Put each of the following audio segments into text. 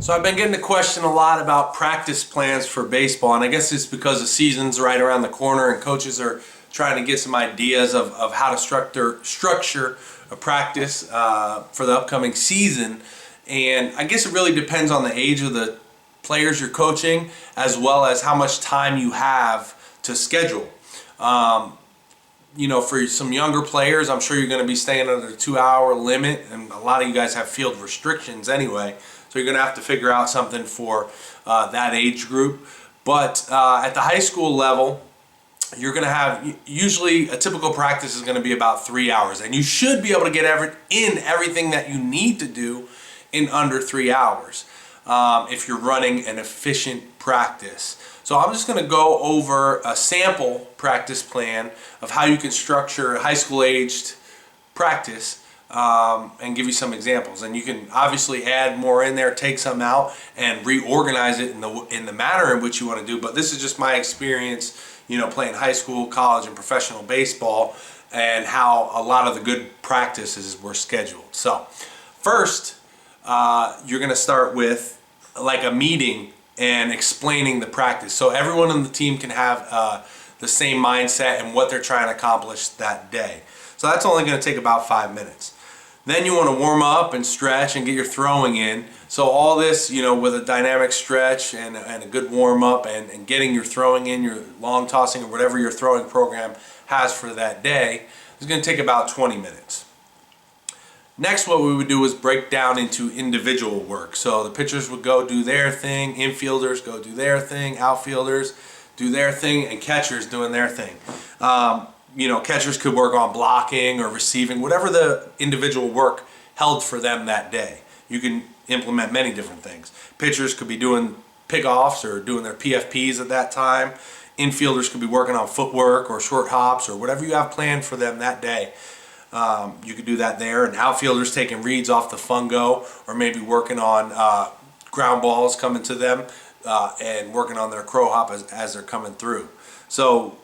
So I've been getting the question a lot about practice plans for baseball, and I guess it's because the season's right around the corner and coaches are trying to get some ideas of how to structure a practice for the upcoming season. And I guess it really depends on the age of the players you're coaching, as well as how much time you have to schedule. For some younger players, I'm sure you're going to be staying under the 2-hour limit, and a lot of you guys have field restrictions anyway. So you're going to have to figure out something for that age group. But at the high school level, you're going to have, usually a typical practice is going to be about 3 hours. And you should be able to get everything that you need to do in under 3 hours if you're running an efficient practice. So I'm just going to go over a sample practice plan of how you can structure a high school aged practice and give you some examples. And you can obviously add more in there, take some out, and reorganize it in the manner in which you want to do. But this is just my experience, playing high school, college, and professional baseball, and how a lot of the good practices were scheduled. So first, you're going to start with like a meeting and explaining the practice, so everyone on the team can have the same mindset and what they're trying to accomplish that day. So that's only going to take about 5 minutes. Then you want to warm up and stretch and get your throwing in. So all this, with a dynamic stretch and a good warm up and getting your throwing in, your long tossing, or whatever your throwing program has for that day, is going to take about 20 minutes. Next, what we would do is break down into individual work. So the pitchers would go do their thing, infielders go do their thing, outfielders do their thing, and catchers doing their thing. Catchers could work on blocking or receiving, whatever the individual work held for them that day. You can implement many different things. Pitchers could be doing pickoffs or doing their PFPs at that time. Infielders could be working on footwork or short hops or whatever you have planned for them that day. You could do that there. And outfielders taking reads off the fungo, or maybe working on ground balls coming to them and working on their crow hop as they're coming through. So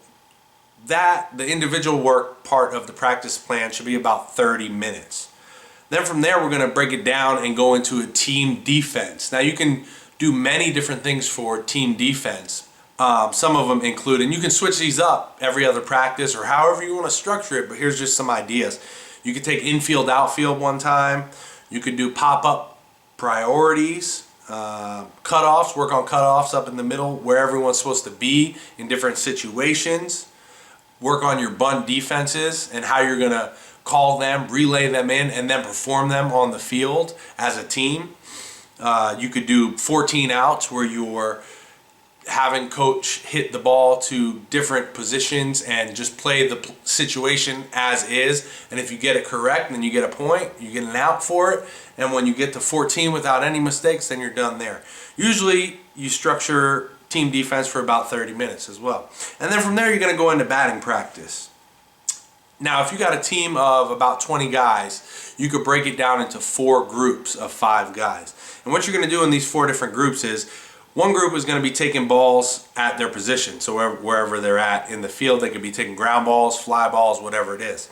the individual work part of the practice plan should be about 30 minutes. Then from there, we're going to break it down and go into a team defense. Now you can do many different things for team defense. Some of them include, and you can switch these up every other practice or however you want to structure it, but here's just some ideas. You could take infield, outfield one time. You could do pop-up priorities, cutoffs, work on cutoffs up in the middle where everyone's supposed to be in different situations. Work on your bunt defenses and how you're going to call them, relay them in, and then perform them on the field as a team. You could do 14 outs where you're having coach hit the ball to different positions and just play the situation as is. And if you get it correct, then you get a point, you get an out for it. And when you get to 14 without any mistakes, then you're done there. Usually you structure team defense for about 30 minutes as well. And then from there, you're going to go into batting practice. Now, if you got a team of about 20 guys, you could break it down into 4 groups of 5 guys. And what you're going to do in these 4 different groups is, one group is going to be taking balls at their position. So wherever they're at in the field, they could be taking ground balls, fly balls, whatever it is.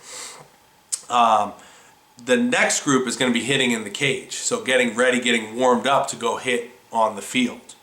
The next group is going to be hitting in the cage. So getting ready, getting warmed up to go hit on the field.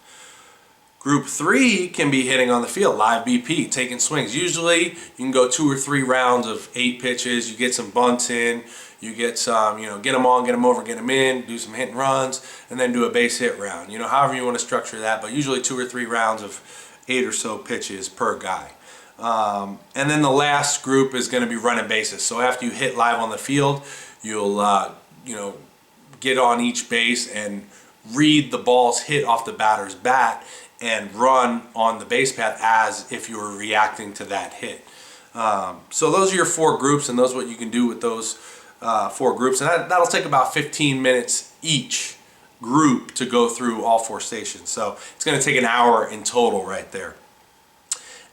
Group 3 can be hitting on the field, live BP, taking swings. Usually you can go 2 or 3 rounds of 8 pitches. You get some bunts in. You get some, get them on, get them over, get them in, do some hit and runs, and then do a base hit round. However you want to structure that, but usually 2 or 3 rounds of 8 or so pitches per guy. And then the last group is going to be running bases. So after you hit live on the field, you'll, get on each base and read the balls hit off the batter's bat and run on the base path as if you were reacting to that hit. So those are your 4 groups, and those are what you can do with those 4 groups, and that'll take about 15 minutes each group to go through all 4 stations. So it's going to take an hour in total right there.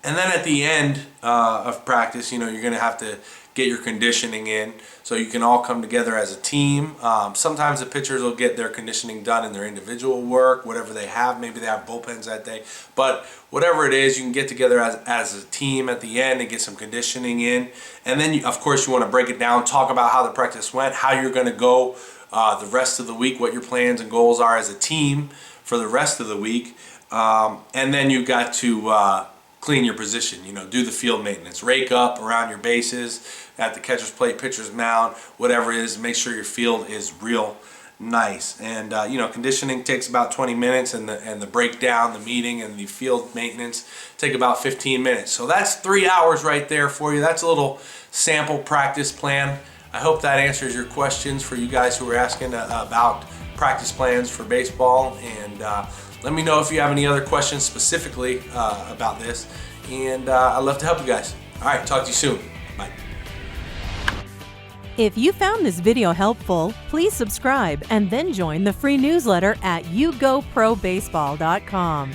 And then at the end of practice, you're going to have to get your conditioning in so you can all come together as a team. Sometimes the pitchers will get their conditioning done in their individual work, whatever they have. Maybe they have bullpens that day. But whatever it is, you can get together as a team at the end and get some conditioning in. And then, of course, you want to break it down, talk about how the practice went, how you're going to go the rest of the week, what your plans and goals are as a team for the rest of the week. And then you've got to clean your position, do the field maintenance, rake up around your bases, at the catcher's plate, pitcher's mound, whatever it is, make sure your field is real nice. And conditioning takes about 20 minutes, and the breakdown, the meeting, and the field maintenance take about 15 minutes. So that's 3 hours right there for you. That's a little sample practice plan. I hope that answers your questions for you guys who were asking about practice plans for baseball. And let me know if you have any other questions specifically about this. And I'd love to help you guys. All right, talk to you soon. Bye. If you found this video helpful, please subscribe and then join the free newsletter at yougoprobaseball.com.